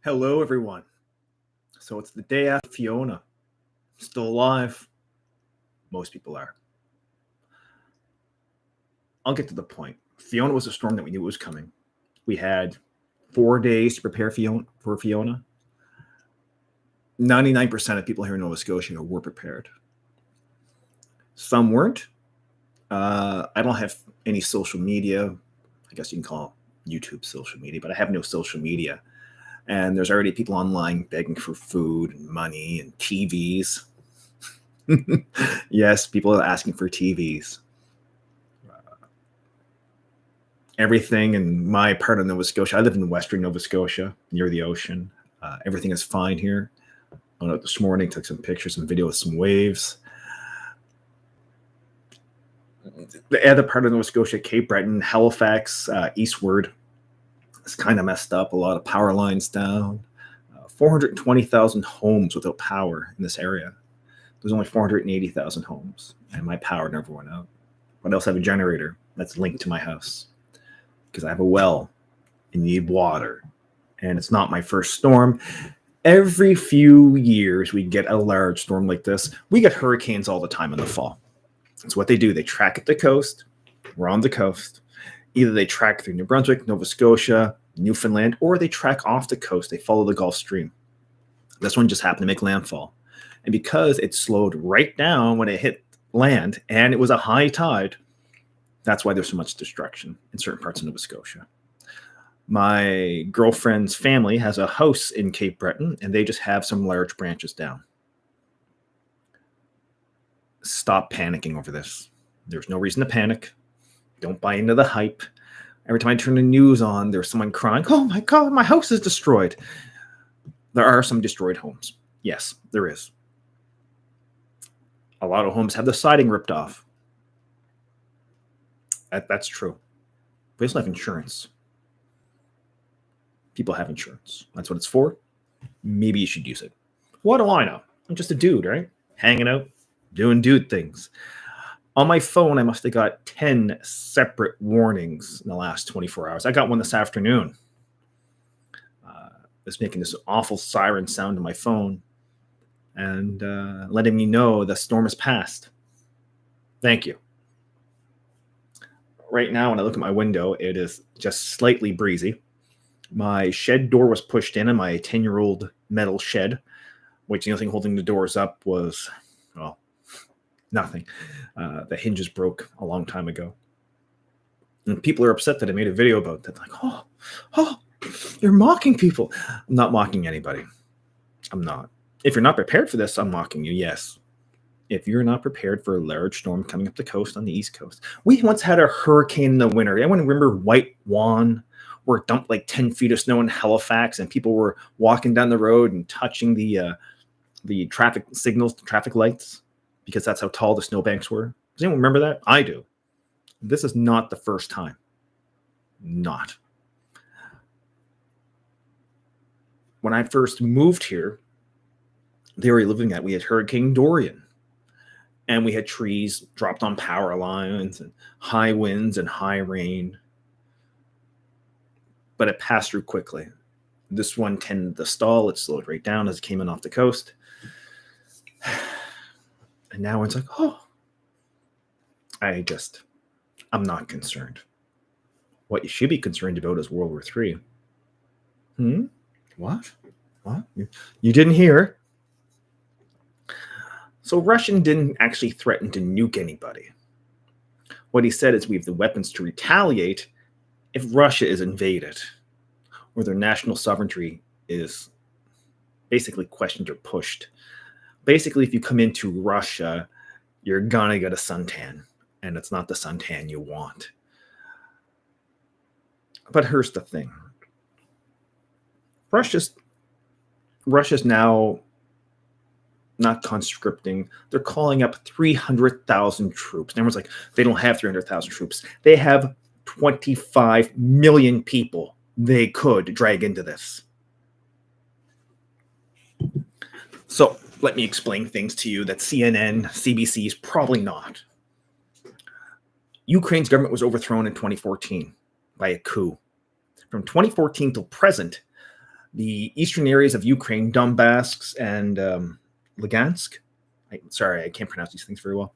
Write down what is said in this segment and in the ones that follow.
Hello, everyone. So it's the day after Fiona. Still alive. Most people are. I'll get to the point. Fiona was a storm that we knew was coming. We had 4 days to prepare for Fiona. 99% of people here in Nova Scotia were prepared. Some weren't. I don't have any social media. I guess you can call YouTube social media, but I have no social media. And there's already people online begging for food and money and TVs. Yes, people are asking for TVs. Everything in my part of Nova Scotia, I live in Western Nova Scotia, near the ocean. Everything is fine here. I went out this morning, took some pictures, some video of some waves. The other part of Nova Scotia, Cape Breton, Halifax, eastward, it's kind of messed up. A lot of power lines down. 420,000 homes without power in this area. There's only 480,000 homes, and my power never went out. But I also have a generator that's linked to my house because I have a well and need water, and it's not my first storm. Every few years, we get a large storm like this. We get hurricanes all the time in the fall. That's what they do. They track at the coast. We're on the coast. Either they track through New Brunswick, Nova Scotia, Newfoundland, or they track off the coast. They follow the Gulf Stream. This one just happened to make landfall. And because it slowed right down when it hit land and it was a high tide, that's why there's so much destruction in certain parts of Nova Scotia. My girlfriend's family has a house in Cape Breton, and they just have some large branches down. Stop panicking over this. There's no reason to panic. Don't buy into the hype. Every time I turn the news on, there's someone crying, "Oh my God, my house is destroyed." There are some destroyed homes. Yes, there is. A lot of homes have the siding ripped off. That's true. We also have insurance. People have insurance. That's what it's for. Maybe you should use it. What do I know? I'm just a dude, right? Hanging out, doing dude things. On my phone, I must have got 10 separate warnings in the last 24 hours. I got one this afternoon. It's making this awful siren sound on my phone and letting me know the storm has passed. Thank you. Right now, when I look at my window, it is just slightly breezy. My shed door was pushed in my 10-year-old metal shed, which the only thing holding the doors up was, well, nothing. The hinges broke a long time ago. And people are upset that I made a video about that. Like, oh, you're mocking people. I'm not mocking anybody. I'm not. If you're not prepared for this, I'm mocking you, yes. If you're not prepared for a large storm coming up the coast on the East Coast. We once had a hurricane in the winter. Anyone remember White Juan, where it dumped like 10 feet of snow in Halifax and people were walking down the road and touching the traffic signals, the traffic lights, because that's how tall the snowbanks were? Does anyone remember that? I do. This is not the first time. Not. When I first moved here, they were living at, we had Hurricane Dorian. And we had trees dropped on power lines and high winds and high rain. But it passed through quickly. This one tended to stall. It slowed right down as it came in off the coast. And now it's like, I'm not concerned. What you should be concerned about is World War III. What? You didn't hear? So Russia didn't actually threaten to nuke anybody. What he said is we have the weapons to retaliate if Russia is invaded or their national sovereignty is basically questioned or pushed. Basically, if you come into Russia, you're going to get a suntan, and it's not the suntan you want. But here's the thing. Russia's now not conscripting. They're calling up 300,000 troops. And everyone's like, they don't have 300,000 troops. They have 25 million people they could drag into this. So let me explain things to you that CNN, CBC is probably not. Ukraine's government was overthrown in 2014 by a coup. From 2014 till present, The eastern areas of Ukraine, Donbass and Lugansk. Sorry, I can't pronounce these things very well.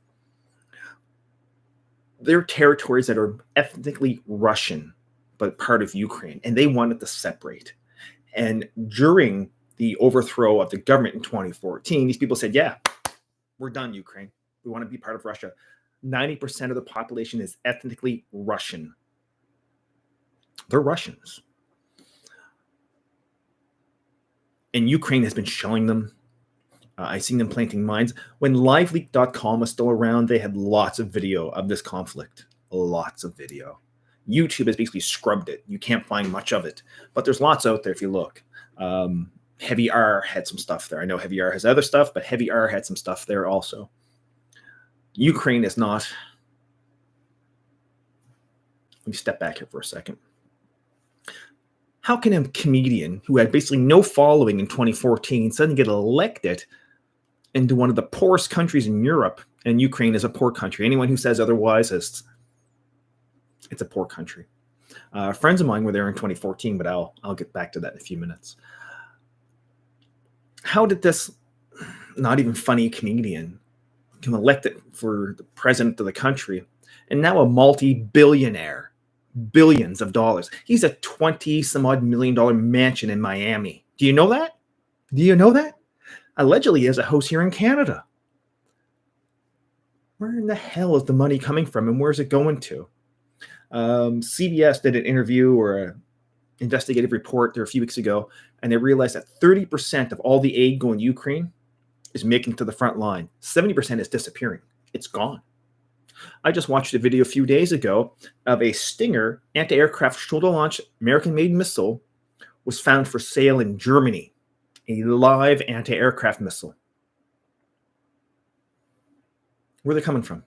They're territories that are ethnically Russian, but part of Ukraine, and they wanted to separate. And during the overthrow of the government in 2014, these people said, yeah, we're done, Ukraine. We want to be part of Russia. 90% of the population is ethnically Russian. They're Russians. And Ukraine has been shelling them. I've seen them planting mines. When liveleak.com was still around, they had lots of video of this conflict. Lots of video. YouTube has basically scrubbed it. You can't find much of it. But there's lots out there if you look. Heavy R had some stuff there. I know Heavy R has other stuff, but Heavy R had some stuff there also. Ukraine is not... Let me step back here for a second. How can a comedian who had basically no following in 2014 suddenly get elected into one of the poorest countries in Europe? And Ukraine is a poor country. Anyone who says otherwise, it's a poor country. Friends of mine were there in 2014, but I'll get back to that in a few minutes. How did this not even funny comedian become elected for the president of the country and now a multi-billionaire? Billions of dollars. He's a 20-some-odd million-dollar mansion in Miami. Do you know that? Do you know that? Allegedly, he has a house here in Canada. Where in the hell is the money coming from, and where's it going to? CBS did an interview or an investigative report there a few weeks ago, and they realized that 30% of all the aid going to Ukraine is making it to the front line. 70% is disappearing. It's gone. I just watched a video a few days ago of a Stinger anti-aircraft shoulder-launched American-made missile was found for sale in Germany. A live anti-aircraft missile. Where are they coming from?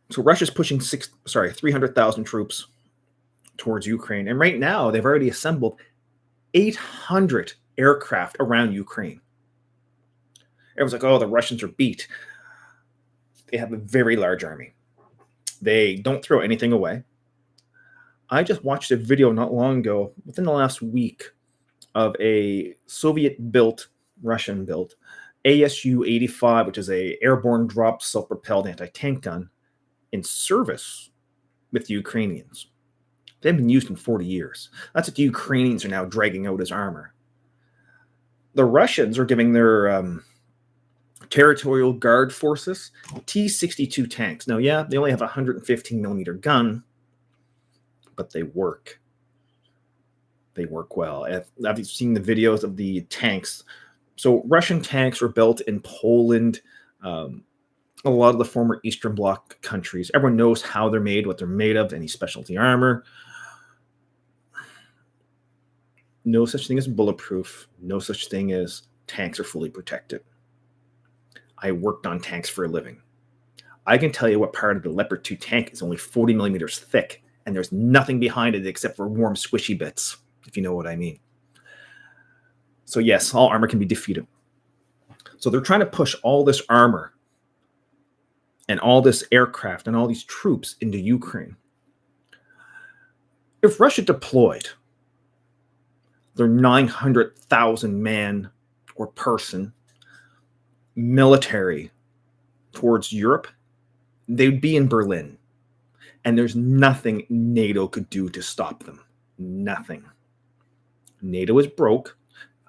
So Russia's pushing 300,000 troops towards Ukraine. And right now, they've already assembled 800 aircraft around Ukraine. Everyone's like, oh, the Russians are beat. They have a very large army. They don't throw anything away. I just watched a video not long ago, within the last week, of a Soviet-built, Russian-built ASU-85, which is a airborne drop self-propelled anti-tank gun, in service with the Ukrainians. They've been used in 40 years. That's what the Ukrainians are now dragging out as armor. The Russians are giving their territorial guard forces T-62 tanks. Now, yeah, they only have a 115 millimeter gun, but they work. They work well. I've seen the videos of the tanks. So Russian tanks were built in Poland, a lot of the former Eastern Bloc countries. Everyone knows how they're made, what they're made of, any specialty armor. No such thing as bulletproof. No such thing as tanks are fully protected. I worked on tanks for a living. I can tell you what part of the Leopard 2 tank is only 40 millimeters thick, and there's nothing behind it except for warm, squishy bits, if you know what I mean. So yes, all armor can be defeated. So they're trying to push all this armor and all this aircraft and all these troops into Ukraine. If Russia deployed their 900,000 man or person military towards Europe, they'd be in Berlin. And there's nothing NATO could do to stop them. Nothing. NATO is broke.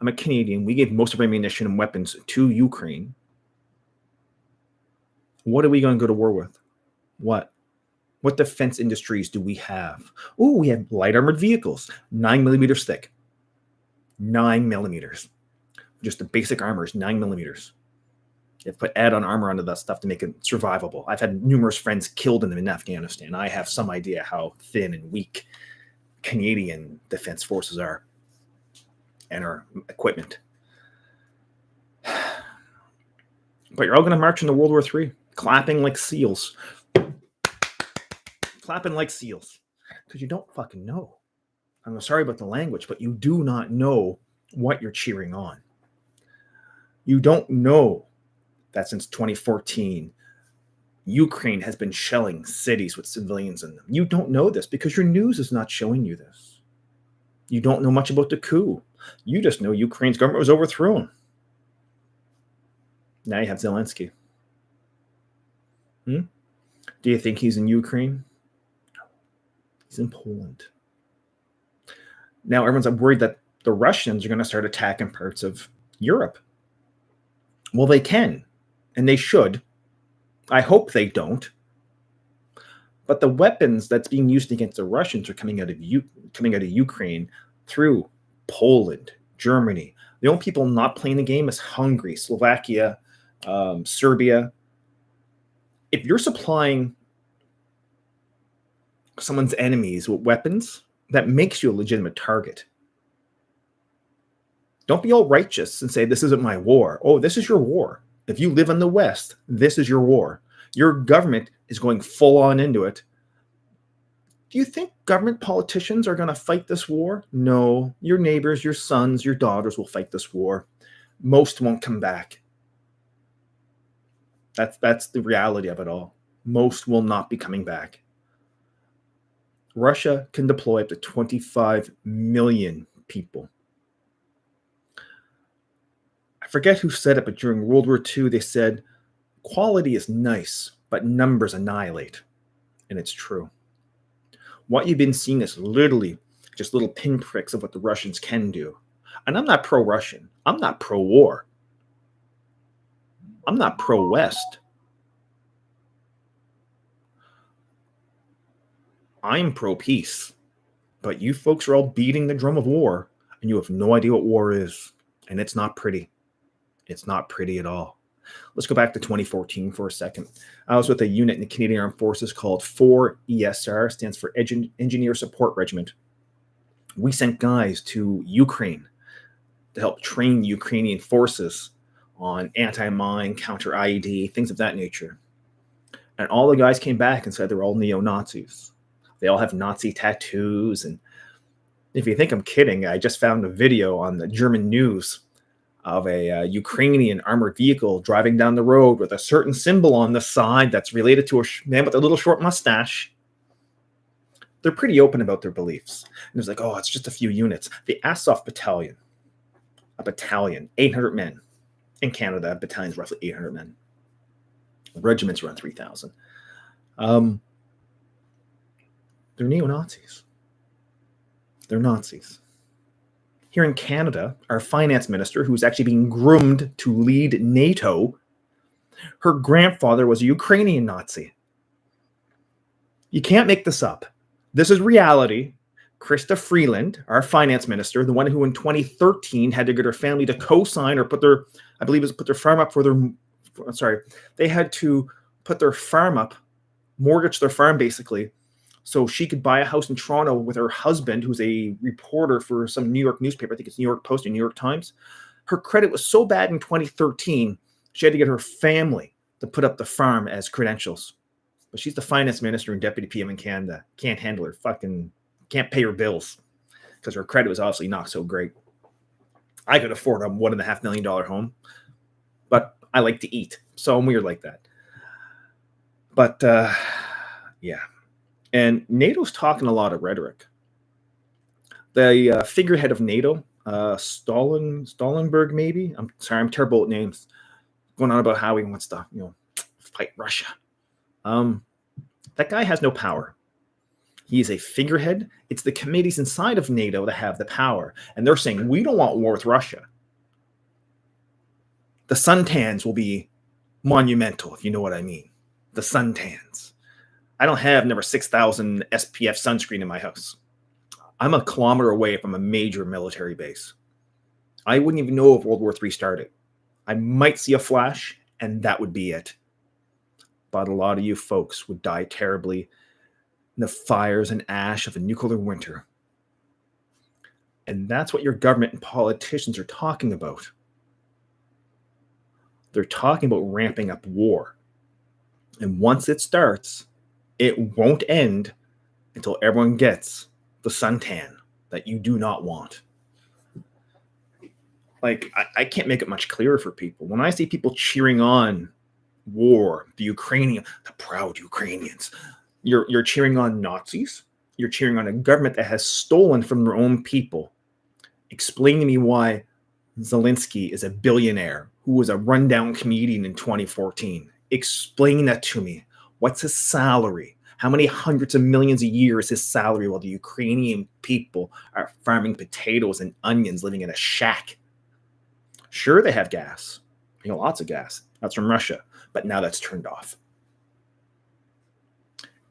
I'm a Canadian. We gave most of our ammunition and weapons to Ukraine. What are we going to go to war with? What? What defense industries do we have? Oh, we have light armored vehicles, 9 millimeters thick. 9 millimeters. Just the basic armor is 9 millimeters. You have to put add-on armor onto that stuff to make it survivable. I've had numerous friends killed in them in Afghanistan. I have some idea how thin and weak Canadian defense forces are and our equipment. But you're all going to march into World War III, clapping like seals. Clapping like seals. Because you don't fucking know. I'm sorry about the language, but you do not know what you're cheering on. You don't know that since 2014, Ukraine has been shelling cities with civilians in them. You don't know this because your news is not showing you this. You don't know much about the coup. You just know Ukraine's government was overthrown. Now you have Zelensky. Do you think he's in Ukraine? He's in Poland. Now everyone's worried that the Russians are going to start attacking parts of Europe. Well, they can, and they should. I hope they don't. But the weapons that's being used against the Russians are coming out of Ukraine through Poland, Germany. The only people not playing the game is Hungary, Slovakia, Serbia. If you're supplying someone's enemies with weapons, that makes you a legitimate target. Don't be all righteous and say, this isn't my war. Oh, this is your war. If you live in the West, this is your war. Your government is going full on into it. Do you think government politicians are going to fight this war? No. Your neighbors, your sons, your daughters will fight this war. Most won't come back. That's the reality of it all. Most will not be coming back. Russia can deploy up to 25 million people. I forget who said it, but during World War II, they said, quality is nice, but numbers annihilate. And it's true. What you've been seeing is literally just little pinpricks of what the Russians can do. And I'm not pro-Russian. I'm not pro-war. I'm not pro-West. I'm pro-peace. But you folks are all beating the drum of war, and you have no idea what war is. And it's not pretty. It's not pretty at all. Let's go back to 2014 for a second. I was with a unit in the Canadian Armed Forces called 4ESR, stands for Engineer Support Regiment. We sent guys to Ukraine to help train Ukrainian forces on anti-mine, counter-IED, things of that nature. And all the guys came back and said they're all neo-Nazis. They all have Nazi tattoos. And if you think I'm kidding, I just found a video on the German news of a Ukrainian armored vehicle driving down the road with a certain symbol on the side that's related to a man with a little short mustache. They're pretty open about their beliefs. And it's like, oh, it's just a few units. The Azov battalion, a battalion, 800 men. In Canada, a battalion's roughly 800 men. Regiments around 3,000. They're neo-Nazis. They're Nazis. Here in Canada, our finance minister, who's actually being groomed to lead NATO, her grandfather was a Ukrainian Nazi. You can't make this up. This is reality. Krista Freeland, our finance minister, the one who in 2013 had to get her family to co-sign or put their farm up for their, they had to put their farm up, mortgage their farm basically, so she could buy a house in Toronto with her husband, who's a reporter for some New York newspaper. I think it's New York Post or New York Times. Her credit was so bad in 2013, she had to get her family to put up the farm as credentials. But she's the finance minister and deputy PM in Canada. Can't handle her can't pay her bills because her credit was obviously not so great. I could afford a $1.5 million home, but I like to eat. So I'm weird like that. But yeah. And NATO's talking a lot of rhetoric. The figurehead of NATO, Stoltenberg, maybe. I'm sorry, I'm terrible at names. Going on about how he wants to, fight Russia. That guy has no power. He is a figurehead. It's the committees inside of NATO that have the power, and they're saying we don't want war with Russia. The suntans will be monumental, if you know what I mean. The suntans. I don't have number 6,000 SPF sunscreen in my house. I'm a kilometer away from a major military base. I wouldn't even know if World War III started. I might see a flash, and that would be it. But a lot of you folks would die terribly in the fires and ash of a nuclear winter. And that's what your government and politicians are talking about. They're talking about ramping up war. And once it starts, it won't end until everyone gets the suntan that you do not want. Like, I can't make it much clearer for people. When I see people cheering on war, the proud Ukrainians, you're cheering on Nazis? You're cheering on a government that has stolen from their own people. Explain to me why Zelensky is a billionaire who was a rundown comedian in 2014. Explain that to me. What's his salary? How many hundreds of millions a year is his salary while the Ukrainian people are farming potatoes and onions living in a shack? Sure, they have gas. Lots of gas. That's from Russia. But now that's turned off.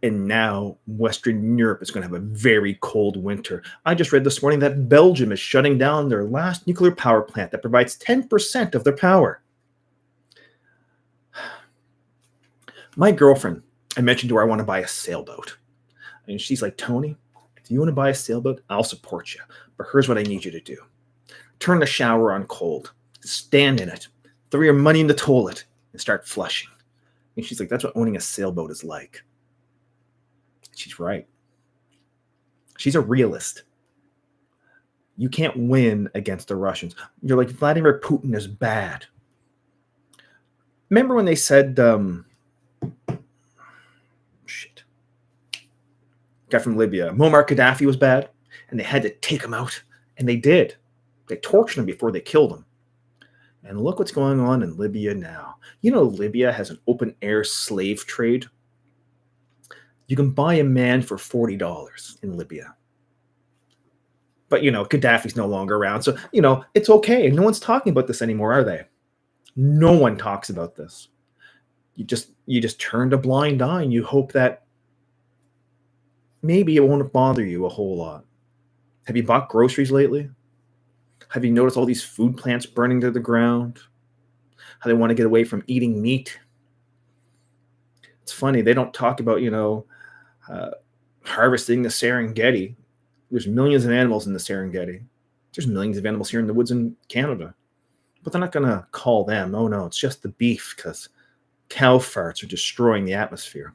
And now Western Europe is going to have a very cold winter. I just read this morning that Belgium is shutting down their last nuclear power plant that provides 10% of their power. My girlfriend, I mentioned to her I want to buy a sailboat. And she's like, Tony, if you want to buy a sailboat, I'll support you. But here's what I need you to do. Turn the shower on cold. Stand in it. Throw your money in the toilet and start flushing. And she's like, that's what owning a sailboat is like. She's right. She's a realist. You can't win against the Russians. You're like, Vladimir Putin is bad. Remember when they said, guy from Libya, Muammar Gaddafi was bad, and they had to take him out, and they did. They tortured him before they killed him. And look what's going on in Libya now. You know, Libya has an open-air slave trade. You can buy a man for $40 in Libya. But, Gaddafi's no longer around. So, it's okay. No one's talking about this anymore, are they? No one talks about this. You just turned a blind eye and you hope that maybe it won't bother you a whole lot. Have you bought groceries lately? Have you noticed all these food plants burning to the ground? How they want to get away from eating meat? It's funny. They don't talk about, harvesting the Serengeti. There's millions of animals in the Serengeti. There's millions of animals here in the woods in Canada. But they're not going to call them, oh no, it's just the beef because cow farts are destroying the atmosphere.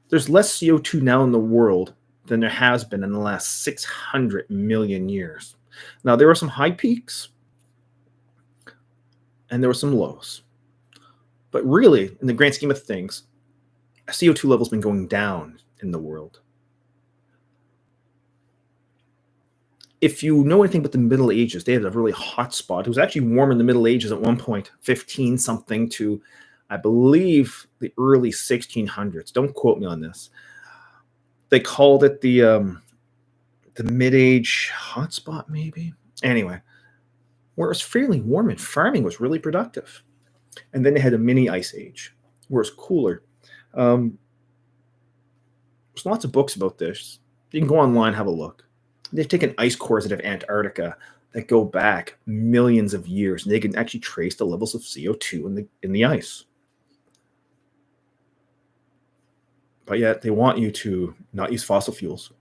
There's less CO2 now in the world than there has been in the last 600 million years. Now, there were some high peaks and there were some lows. But really, in the grand scheme of things, CO2 level's been going down in the world. If you know anything about the Middle Ages, they had a really hot spot. It was actually warm in the Middle Ages at one point, 15 something to, I believe, the early 1600s. Don't quote me on this. They called it the mid-age hotspot, maybe. Anyway, where it was fairly warm and farming was really productive. And then they had a mini ice age, where it's cooler. There's lots of books about this. You can go online, have a look. They've taken ice cores out of Antarctica that go back millions of years, and they can actually trace the levels of CO2 in the ice. But yet they want you to not use fossil fuels,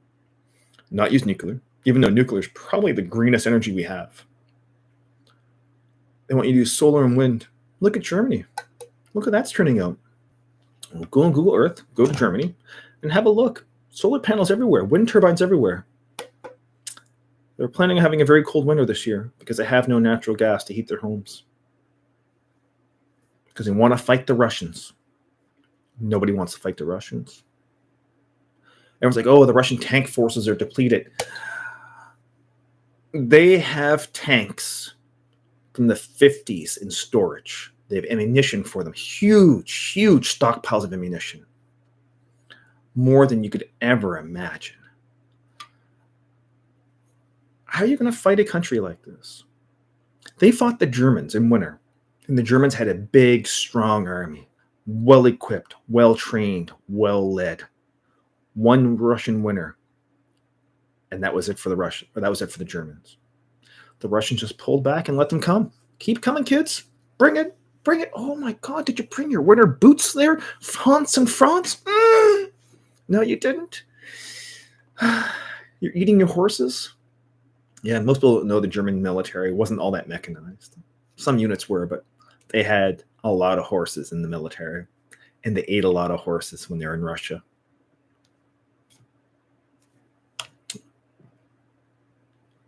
not use nuclear, even though nuclear is probably the greenest energy we have. They want you to use solar and wind. Look at Germany. Look how that's turning out. Go on Google Earth, go to Germany, and have a look. Solar panels everywhere, wind turbines everywhere. They're planning on having a very cold winter this year because they have no natural gas to heat their homes. Because they want to fight the Russians. Nobody wants to fight the Russians. Everyone's like, oh, the Russian tank forces are depleted. They have tanks from the 50s in storage. They have ammunition for them. Huge, huge stockpiles of ammunition. More than you could ever imagine. How are you going to fight a country like this? They fought the Germans in winter. And the Germans had a big, strong army. Well-equipped, well-trained, well-led. One Russian winter. And that was it for the Germans. The Russians just pulled back and let them come. Keep coming, kids. Bring it. Bring it. Oh my God, did you bring your winter boots there? France and France? No, you didn't. You're eating your horses? Yeah, most people know the German military wasn't all that mechanized. Some units were, but they had a lot of horses in the military. And they ate a lot of horses when they were in Russia.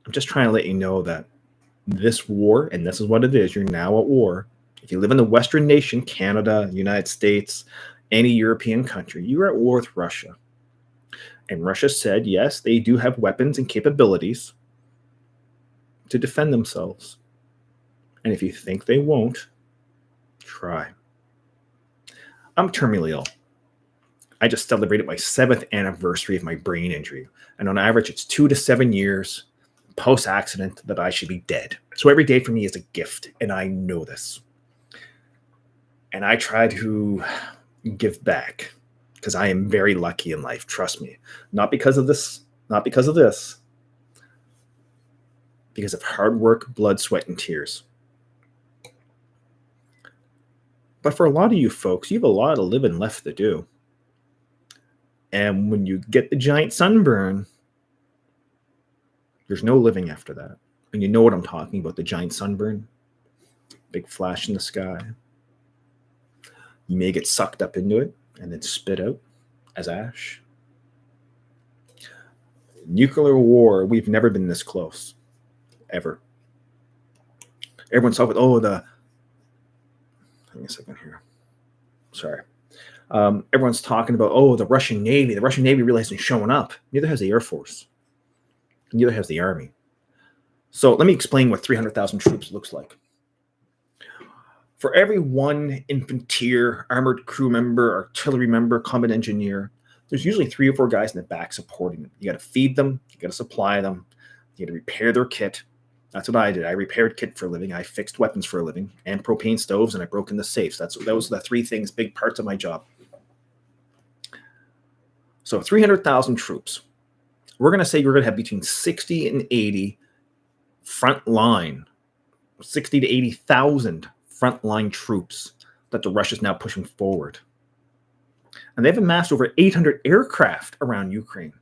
I'm just trying to let you know that this war, and this is what it is, you're now at war. If you live in the Western nation, Canada, United States, any European country, you are at war with Russia. And Russia said, yes, they do have weapons and capabilities to defend themselves. And if you think they won't, try. I'm terminally ill. I just celebrated my 7th anniversary of my brain injury. And on average, it's 2 to 7 years post-accident that I should be dead. So every day for me is a gift, and I know this. And I try to give back because I am very lucky in life, trust me. Not because of this, because of hard work, blood, sweat, and tears. But for a lot of you folks, you have a lot of living left to do. And when you get the giant sunburn, there's no living after that. And you know what I'm talking about, the giant sunburn. Big flash in the sky. You may get sucked up into it and then spit out as ash. Nuclear war, we've never been this close. Ever. Everyone's talking about, hang on a second here. Sorry. Everyone's talking about, the Russian Navy. The Russian Navy really hasn't shown up. Neither has the Air Force. Neither has the Army. So let me explain what 300,000 troops looks like. For every one infantry, armored crew member, artillery member, combat engineer, there's usually 3 or 4 guys in the back supporting them. You got to feed them. You got to supply them. You got to repair their kit. That's what I did. I repaired kit for a living. I fixed weapons for a living and propane stoves, and I broke into safes. Those are the 3 things, big parts of my job. So 300,000 troops. We're going to say you're going to have between 60 and 80 frontline, 60 to 80,000 frontline troops that the Russia's now pushing forward. And they've amassed over 800 aircraft around Ukraine.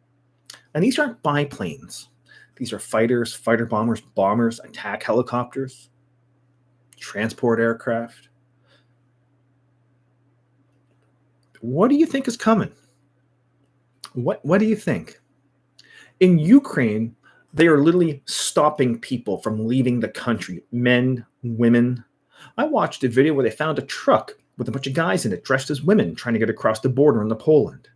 And these aren't biplanes. These are fighters, fighter bombers, attack helicopters, transport aircraft. What do you think is coming? What do you think? In Ukraine, they are literally stopping people from leaving the country. Men, women. I watched a video where they found a truck with a bunch of guys in it dressed as women trying to get across the border into Poland.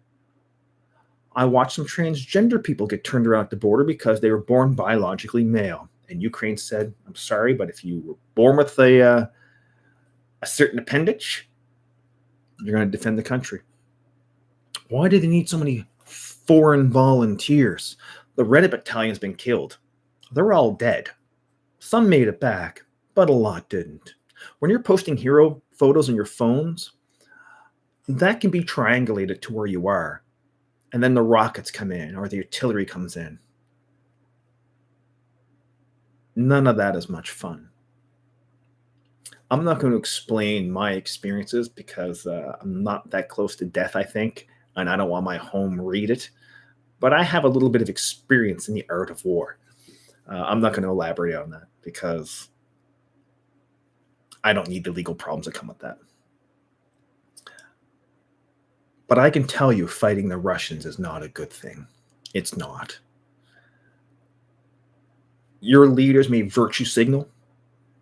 I watched some transgender people get turned around at the border because they were born biologically male. And Ukraine said, I'm sorry, but if you were born with a certain appendage, you're going to defend the country. Why do they need so many foreign volunteers? The Reddit battalion's been killed. They're all dead. Some made it back, but a lot didn't. When you're posting hero photos on your phones, that can be triangulated to where you are. And then the rockets come in or the artillery comes in. None of that is much fun. I'm not going to explain my experiences because I'm not that close to death, I think, and I don't want my home read it. But I have a little bit of experience in the art of war. I'm not going to elaborate on that because I don't need the legal problems that come with that. But I can tell you fighting the Russians is not a good thing. It's not. Your leaders may virtue signal.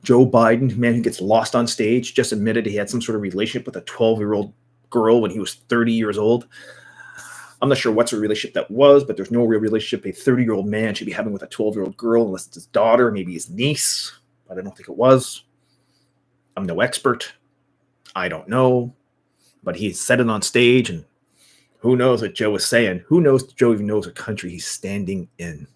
Joe Biden, man who gets lost on stage, just admitted he had some sort of relationship with a 12-year-old girl when he was 30 years old. I'm not sure what sort of relationship that was, but there's no real relationship a 30-year-old man should be having with a 12-year-old girl unless it's his daughter, maybe his niece, but I don't think it was. I'm no expert. I don't know. But he said it on stage, and who knows what Joe was saying? Who knows if Joe even knows what country he's standing in?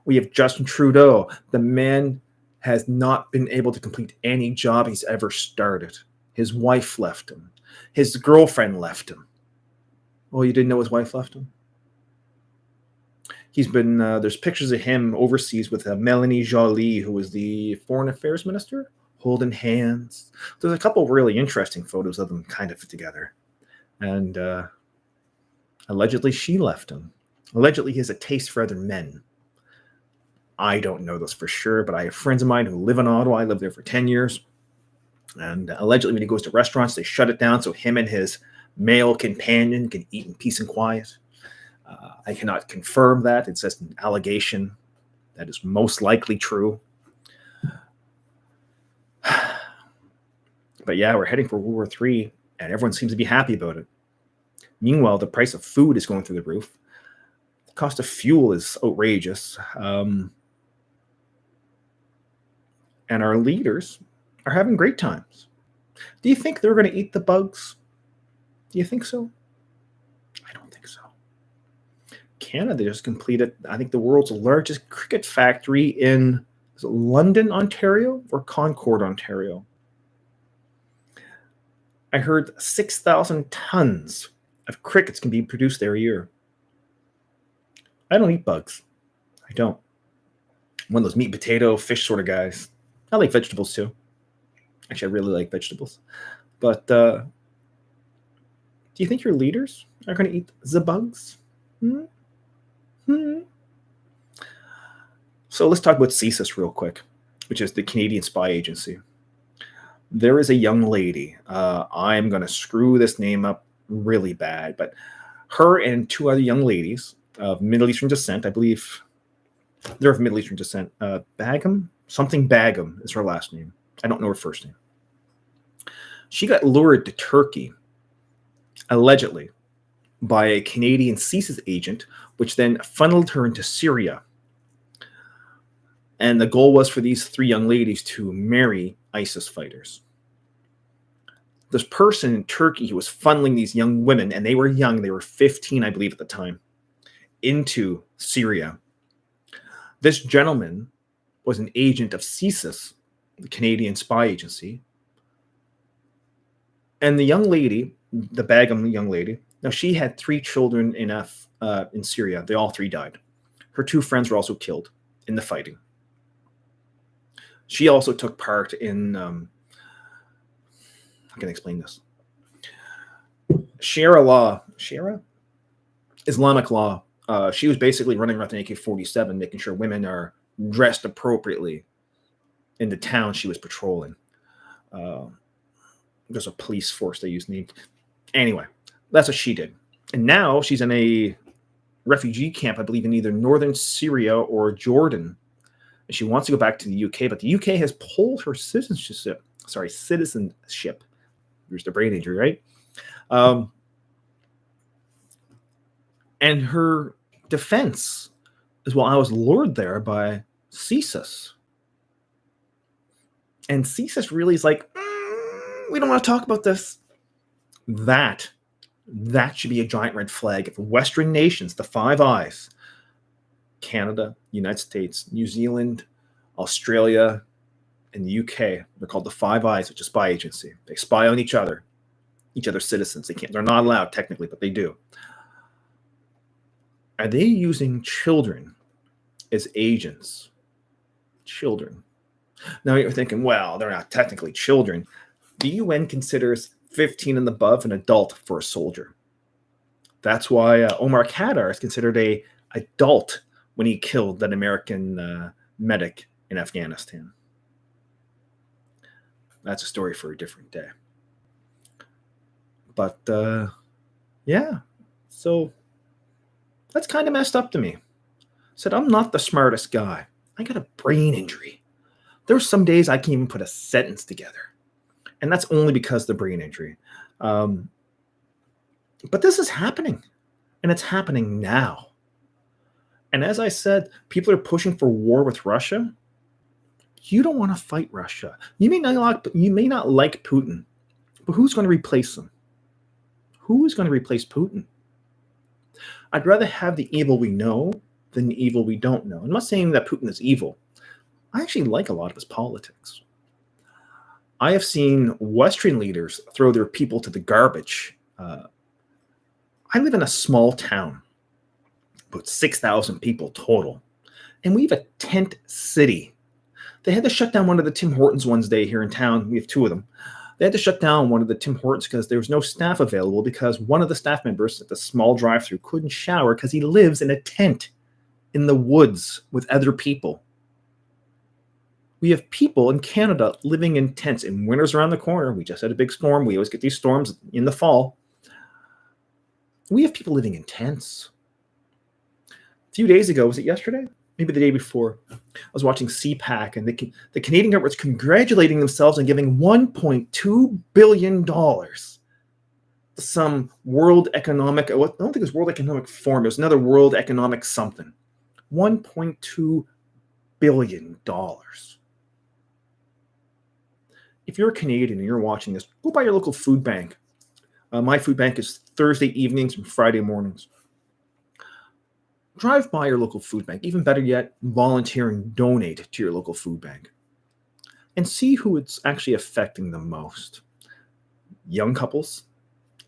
We have Justin Trudeau. The man has not been able to complete any job he's ever started. His wife left him. His girlfriend left him. Oh, you didn't know his wife left him? He's been, there's pictures of him overseas with Melanie Joly, who was the foreign affairs minister, holding hands. There's a couple of really interesting photos of them kind of together. And allegedly she left him. Allegedly he has a taste for other men. I don't know this for sure, but I have friends of mine who live in Ottawa. I lived there for 10 years. And allegedly when he goes to restaurants, they shut it down so him and his male companion can eat in peace and quiet. I cannot confirm that. It's just an allegation that is most likely true. But yeah, we're heading for World War III. and everyone seems to be happy about it. Meanwhile, the price of food is going through the roof. The cost of fuel is outrageous. And our leaders are having great times. Do you think they're going to eat the bugs? Do you think so? I don't think so. Canada just completed, I think, the world's largest cricket factory in London, Ontario, or Concord, Ontario. I heard 6,000 tons of crickets can be produced there a year. I don't eat bugs. I don't. I'm one of those meat, potato, fish sort of guys. I like vegetables too. Actually, I really like vegetables. But do you think your leaders are going to eat the bugs? So let's talk about csis real quick, which is the Canadian Spy Agency. There is a young lady. I'm going to screw this name up really bad, but her and two other young ladies of Middle Eastern descent, I believe they're of Middle Eastern descent. Bagum? Something Bagum is her last name. I don't know her first name. She got lured to Turkey, allegedly, by a Canadian csis agent, which then funneled her into Syria. And the goal was for these three young ladies to marry ISIS fighters. This person in Turkey who was funneling these young women, and they were young, they were 15, I believe, at the time, into Syria. This gentleman was an agent of csis, the Canadian Spy Agency. And the young lady, the Begum young lady, now she had 3 children in Syria. They all 3 died. Her 2 friends were also killed in the fighting. She also took part in, how can I explain this? Sharia law, Islamic law. She was basically running around an AK-47, making sure women are dressed appropriately in the town she was patrolling. There's a police force they use. Anyway, that's what she did. And now she's in a refugee camp, I believe, in either northern Syria or Jordan. And she wants to go back to the UK, but the UK has pulled her citizenship. There's the brain injury, right? And her defense is, well, I was lured there by csis. And csis really is like, we don't want to talk about this. That should be a giant red flag. If Western nations, the Five Eyes, Canada, United States, New Zealand, Australia, and the UK, they're called the Five Eyes, which is a spy agency. They spy on each other's citizens. They're not allowed technically, but they do. Are they using children as agents? Children. Now you're thinking, well, they're not technically children. The UN considers 15 and above an adult for a soldier. That's why Omar Khadr is considered an adult when he killed that American medic in Afghanistan. That's a story for a different day. But yeah, so that's kind of messed up to me. Said, I'm not the smartest guy. I got a brain injury. There's some days I can't even put a sentence together. And that's only because of the brain injury. But this is happening. And it's happening now. And as I said, people are pushing for war with Russia. You don't want to fight Russia. You may not like Putin. But who's going to replace him? Who is going to replace Putin? I'd rather have the evil we know than the evil we don't know. I'm not saying that Putin is evil. I actually like a lot of his politics. I have seen Western leaders throw their people to the garbage. I live in a small town, about 6,000 people total, and we have a tent city. They had to shut down one of the Tim Hortons one day here in town. We have 2 of them. They had to shut down one of the Tim Hortons because there was no staff available because one of the staff members at the small drive-thru couldn't shower because he lives in a tent in the woods with other people. We have people in Canada living in tents, and winter's around the corner. We just had a big storm. We always get these storms in the fall. We have people living in tents. A few days ago, was it yesterday? Maybe the day before, I was watching CPAC, and the Canadian government's congratulating themselves on giving $1.2 billion some World Economic, I don't think it was World Economic Forum, it was another World Economic something. $1.2 billion. If you're a Canadian and you're watching this, go by your local food bank. My food bank is Thursday evenings and Friday mornings. Drive by your local food bank. Even better yet, volunteer and donate to your local food bank. And see who it's actually affecting the most. Young couples,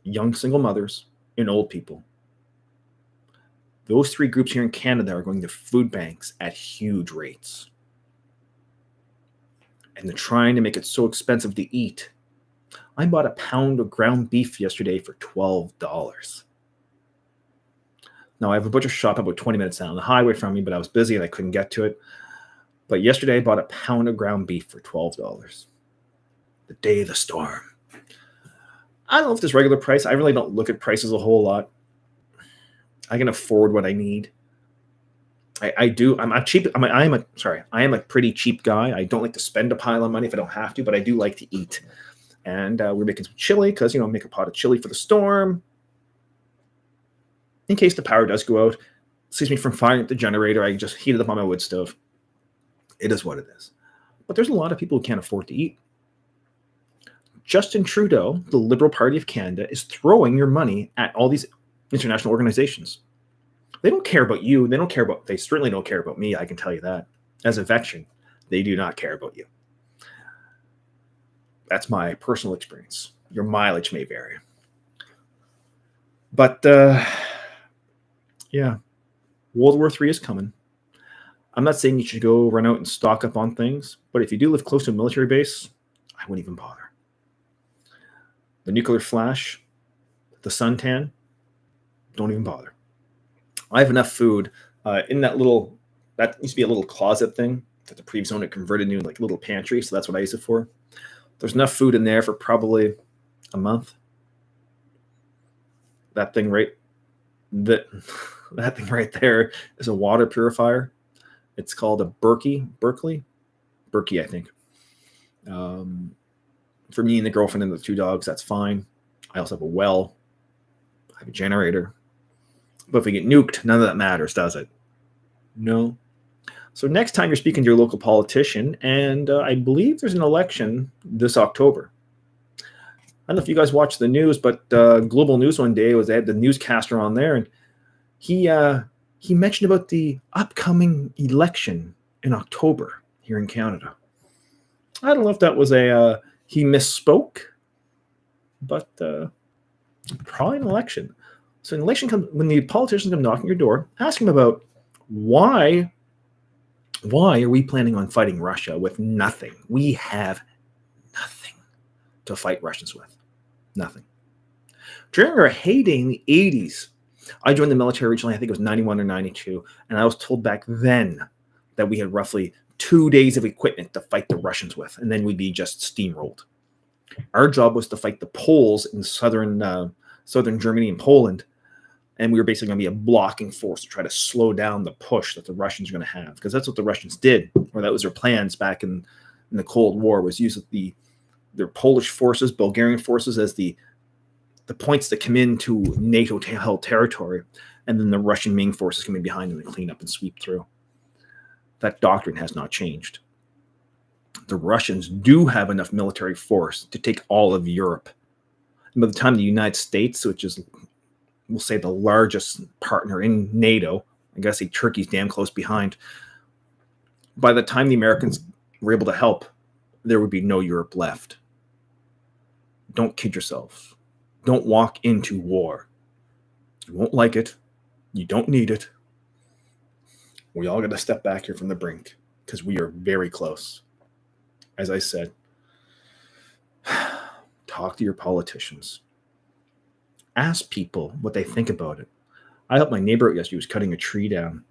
young single mothers, and old people. Those three groups here in Canada are going to food banks at huge rates. And they're trying to make it so expensive to eat. I bought a pound of ground beef yesterday for $12. Now, I have a butcher shop about 20 minutes down the highway from me, but I was busy and I couldn't get to it. But yesterday I bought a pound of ground beef for $12. The day of the storm. I don't know if this regular price. I really don't look at prices a whole lot. I can afford what I need. I do. I am a pretty cheap guy. I don't like to spend a pile of money if I don't have to, but I do like to eat. And we're making some chili because, make a pot of chili for the storm. In case the power does go out, saves me from firing up the generator. I just heat it up on my wood stove. It is what it is. But there's a lot of people who can't afford to eat. Justin Trudeau, the Liberal Party of Canada, is throwing your money at all these international organizations. They don't care about you. They certainly don't care about me. I can tell you that. As a veteran, they do not care about you. That's my personal experience. Your mileage may vary. But, yeah, World War III is coming. I'm not saying you should go run out and stock up on things, but if you do live close to a military base, I wouldn't even bother. The nuclear flash, the suntan, don't even bother. I have enough food in that used to be a little closet thing that the previous owner converted into like a little pantry, so that's what I use it for. There's enough food in there for probably a month. That thing right there is a water purifier. It's called a Berkey, I think. For me and the girlfriend and the two dogs, that's fine. I also have a well. I have a generator. But if we get nuked, none of that matters, does it? No. So next time you're speaking to your local politician, and I believe there's an election this October. I don't know if you guys watch the news, but Global News one day they had the newscaster on there, and he mentioned about the upcoming election in October here in Canada. I don't know if that was he misspoke, but probably an election. So an election comes when the politicians come knocking your door, ask them about why are we planning on fighting Russia with nothing? We have nothing to fight Russians with. Nothing. During our heyday in the 80s, I joined the military originally, I think it was 91 or 92, and I was told back then that we had roughly 2 days of equipment to fight the Russians with, and then we'd be just steamrolled. Our job was to fight the Poles in southern Germany and Poland, and we were basically going to be a blocking force to try to slow down the push that the Russians are going to have, because that's what the Russians did, or that was their plans back in the Cold War, was use their Polish forces, Bulgarian forces as the points that come into NATO-held territory, and then the Russian main forces coming behind them to clean up and sweep through. That doctrine has not changed. The Russians do have enough military force to take all of Europe. And by the time the United States, which is, we'll say, the largest partner in NATO, I gotta say Turkey's damn close behind, by the time the Americans were able to help, there would be no Europe left. Don't kid yourself. Don't walk into war. You won't like it. You don't need it. We all got to step back here from the brink because we are very close. As I said, talk to your politicians. Ask people what they think about it. I helped my neighbor out yesterday. He was cutting a tree down,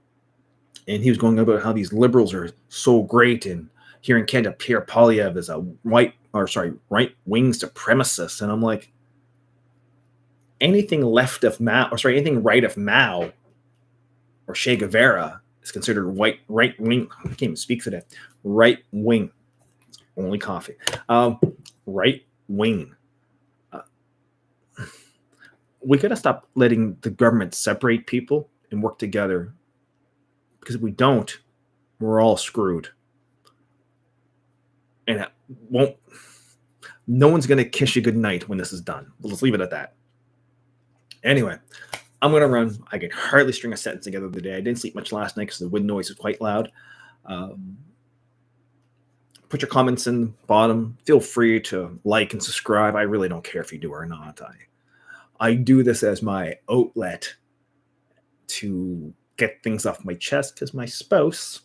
and he was going about how these liberals are so great. And here in Canada, Pierre Poilievre is a right-wing supremacist. And I'm like, anything anything right of Mao or Che Guevara is considered right-wing. I can't even speak today. Right-wing. Only coffee. Right-wing. we got to stop letting the government separate people and work together, because if we don't, we're all screwed. And it won't, no one's going to kiss you goodnight when this is done. Let's leave it at that. Anyway, I'm going to run. I can hardly string a sentence together today. I didn't sleep much last night because the wind noise was quite loud. Put your comments in the bottom. Feel free to like and subscribe. I really don't care if you do or not. I do this as my outlet to get things off my chest, because my spouse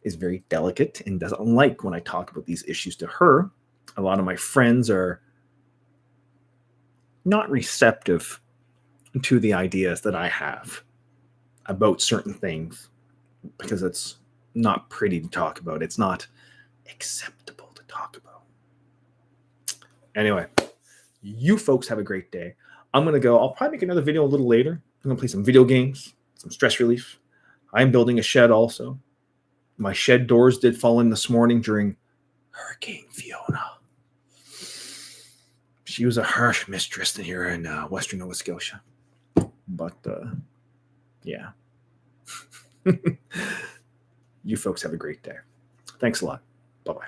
is very delicate and doesn't like when I talk about these issues to her. A lot of my friends are not receptive to the ideas that I have about certain things, because it's not pretty to talk about. It's not acceptable to talk about. Anyway, you folks have a great day. I'm going to go. I'll probably make another video a little later. I'm going to play some video games, some stress relief. I'm building a shed also. My shed doors did fall in this morning during Hurricane Fiona. She was a harsh mistress here in Western Nova Scotia. But, yeah. You folks have a great day. Thanks a lot. Bye-bye.